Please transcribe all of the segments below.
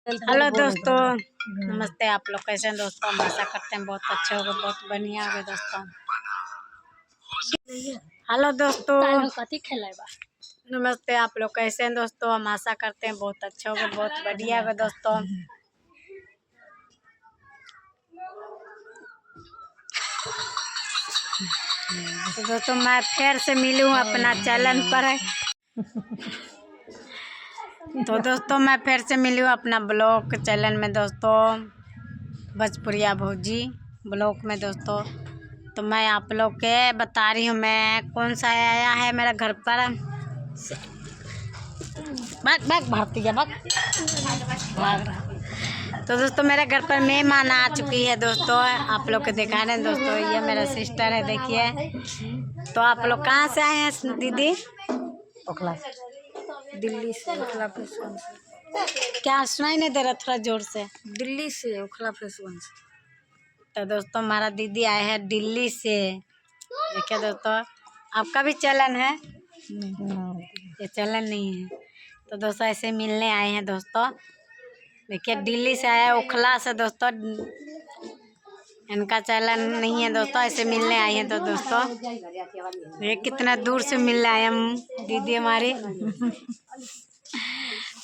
Hello दोस्तों, नमस्ते। आप लोग कैसे हैं दोस्तों? हम आशा करते हैं बहुत अच्छे होंगे, बहुत बढ़िया होंगे दोस्तों। हेलो दोस्तों, नमस्ते। आप लोग कैसे हैं दोस्तों? हम आशा करते हैं बहुत अच्छे होंगे, बहुत बढ़िया होंगे दोस्तों। तो दोस्तों मैं फिर से मिली हूँ अपना चैनल पर। तो दोस्तों मैं फिर से मिली हूँ अपना ब्लॉग चैनल में दोस्तों, भोजपुरिया भौजी ब्लॉग में दोस्तों। तो मैं आप लोग के बता रही हूँ मैं कौन सा आया है मेरे घर पर। भाग भागती है, भाग रहा। तो दोस्तों मेरे घर पर मेहमान आ चुकी है दोस्तों। आप लोग को दिखा रहे हैं दोस्तों, ये मेरा सिस्टर है, देखिए। तो आप लोग कहाँ से आए हैं दीदी? ओखला दिल्ली से। ओखला फेस वन से। क्या सुनाई नहीं दे रहा? थोड़ा जोर से। दिल्ली से ओखला फेस वन से। तो दोस्तों हमारा दीदी आए हैं दिल्ली से। देखिए दोस्तों, आपका भी चलन है? ये चलन नहीं है। तो दोस्तों ऐसे मिलने आए हैं दोस्तों। देखिए दिल्ली से आया, ओखला से दोस्तों। इनका चलन नहीं है दोस्तों, ऐसे मिलने आए हैं। तो दोस्तों ये कितना दूर से मिलने आए हम दीदी हमारी।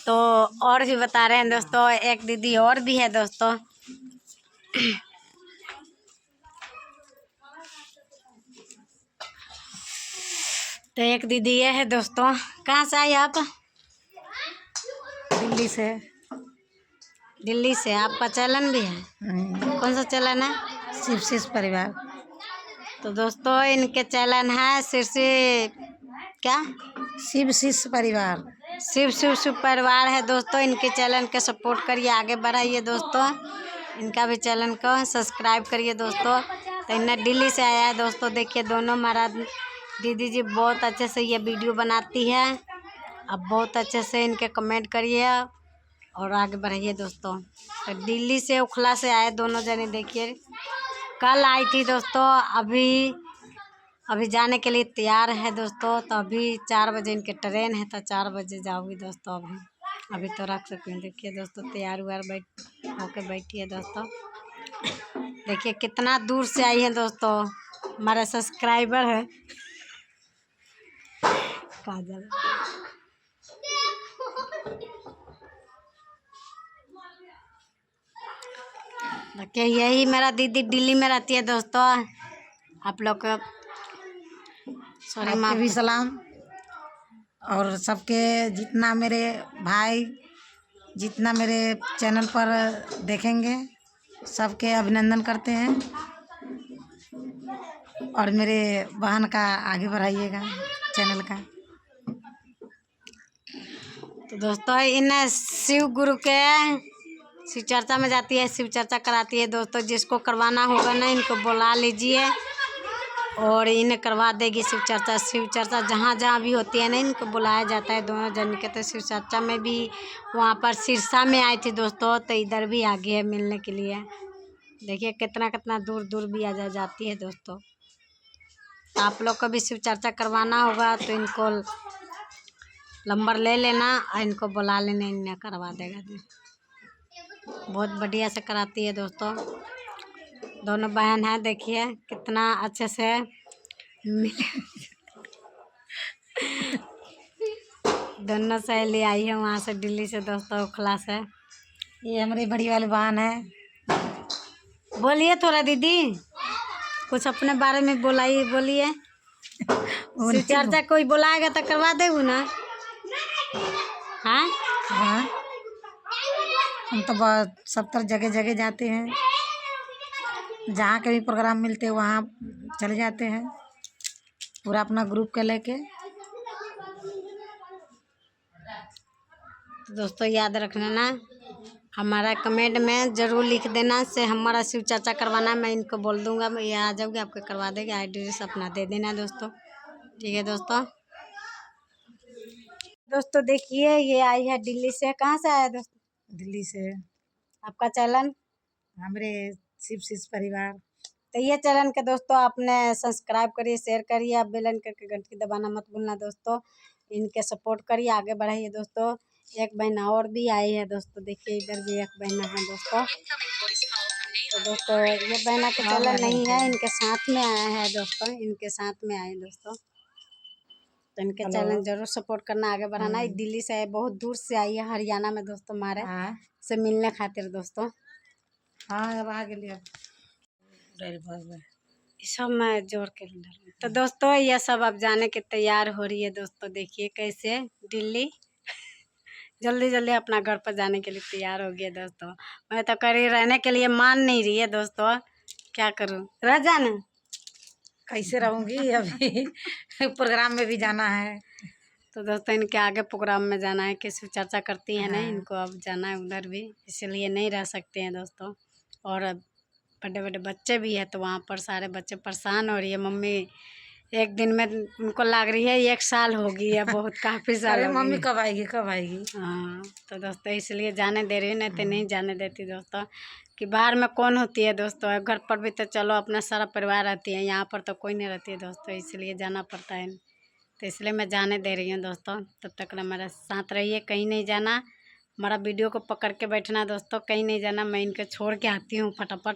तो और भी बता रहे हैं दोस्तों, एक दीदी और भी है दोस्तों। तो एक दीदी ये है दोस्तों। कहाँ से आई आप? दिल्ली से। दिल्ली से। आपका चलन भी है? कौन सा चलन है? शिव शिष परिवार। तो दोस्तों इनके चलन है क्या? शिव शिष परिवार। शिव शिव शिव परिवार है दोस्तों। इनके चैनल के सपोर्ट करिए, आगे बढ़ाइए दोस्तों। इनका भी चैनल को सब्सक्राइब करिए दोस्तों। तो इन्हें दिल्ली से आया है दोस्तों। देखिए दोनों हमारा दीदी जी बहुत अच्छे से ये वीडियो बनाती है। अब बहुत अच्छे से इनके कमेंट करिए और आगे बढ़ाइए दोस्तों। तो दिल्ली से ओखला से आए दोनों जने। देखिए कल आई थी दोस्तों, अभी जाने के लिए तैयार है दोस्तों। तो अभी 4 बजे इनके ट्रेन है, तो 4 बजे जाऊँगी दोस्तों। अभी तो रख सकती हूँ। देखिए दोस्तों तैयार हुआ होके बैठी है दोस्तों। देखिए कितना दूर से आई है दोस्तों। हमारा सब्सक्राइबर है काजल। देखिए यही मेरा दीदी दिल्ली में रहती है दोस्तों। आप लोग का सॉरी आपके भी सलाम। और सबके जितना मेरे भाई जितना मेरे चैनल पर देखेंगे सबके अभिनंदन करते हैं। और मेरे बहन का आगे बढ़ाइएगा चैनल का। तो दोस्तों इन शिव गुरु के शिव चर्चा में जाती है, शिव चर्चा कराती है दोस्तों। जिसको करवाना होगा ना इनको बुला लीजिए और इन्हें करवा देगी शिव चर्चा। शिव चर्चा जहाँ जहाँ भी होती है ना इनको बुलाया जाता है दोनों जन के। तो शिव चर्चा में भी वहाँ पर सिरसा में आई थी दोस्तों। तो इधर भी आ गई है मिलने के लिए। देखिए कितना कितना दूर दूर भी आ जाती है दोस्तों। तो आप लोग को भी शिव चर्चा करवाना होगा तो इनको नंबर ले लेना और इनको बुला लेना, इन्हें करवा देगा। बहुत बढ़िया से कराती है दोस्तों। दोनों बहन हैं, देखिए कितना अच्छे से दोनों सहेली आई है वहाँ से दिल्ली से दोस्तों, ओखला से। ये हमारी बड़ी वाली बहन है। बोलिए थोड़ा दीदी, कुछ अपने बारे में बोलिए। शिव चर्चा कोई बुलाएगा तो करवा देगू ना? हाँ हाँ, हम तो बहुत सब जगह जगह जाते हैं। जहाँ के भी प्रोग्राम मिलते हैं वहाँ चले जाते हैं पूरा अपना ग्रुप के लेके। तो दोस्तों याद रखना ना, हमारा कमेंट में ज़रूर लिख देना से हमारा शिव चर्चा करवाना। मैं इनको बोल दूँगा, मैं ये आ जाऊँगी, आपको करवा देंगे। एड्रेस अपना दे देना दोस्तों, ठीक है दोस्तों। दोस्तों देखिए ये आई है दिल्ली से। कहाँ से आया दोस्तों? दिल्ली से। आपका चैनल? हमारे शिव शिष परिवार। तो ये चैनल के दोस्तों आपने सब्सक्राइब करिए, शेयर करिए, बेल आइकन के घंटी दबाना मत भूलना दोस्तों। इनके सपोर्ट करिए, आगे बढ़ाइए दोस्तों। एक बहना और भी आई है दोस्तों, देखिए इधर भी एक बहना है दोस्तों। तो दोस्तों ये बहना के चलन नहीं है, इनके साथ में आया है दोस्तों, इनके साथ में आए दोस्तों। तो इनके चैनल जरूर सपोर्ट करना, आगे बढ़ाना। दिल्ली से बहुत दूर से आई है, हरियाणा में दोस्तों मारे से मिलने खातिर दोस्तों। हाँ अब आ गए सब मैं जोड़ के तो दोस्तों ये सब अब जाने के तैयार हो रही है दोस्तों। देखिए कैसे दिल्ली जल्दी जल्दी अपना घर पर जाने के लिए तैयार हो गया दोस्तों। मैं तो करी रहने के लिए मान नहीं रही है दोस्तों, क्या करूं, रह जाना कैसे रहूंगी अभी प्रोग्राम में भी जाना है। तो दोस्तों इनके आगे प्रोग्राम में जाना है, किसी चर्चा करती है ना, इनको अब जाना है उधर भी, इसलिए नहीं रह सकते हैं दोस्तों। और अब बड़े बड़े बच्चे भी है, तो वहाँ पर सारे बच्चे परेशान हो रही है। मम्मी एक दिन में उनको लग रही है 1 साल होगी या बहुत काफ़ी साल अरे मम्मी कब आएगी कब आएगी। हाँ तो दोस्तों इसलिए जाने दे रही हूँ, नहीं तो नहीं जाने देती दोस्तों। कि बाहर में कौन होती है दोस्तों, घर पर भी तो चलो अपना सारा परिवार रहती है, यहाँ पर तो कोई नहीं रहती है दोस्तों, इसलिए जाना पड़ता है। तो इसलिए मैं जाने दे रही हूँ दोस्तों। तब तक हमारे साथ रहिए, कहीं नहीं जाना, हमारा वीडियो को पकड़ के बैठना दोस्तों, कहीं नहीं जाना। मैं इनके छोड़ के आती हूँ फटाफट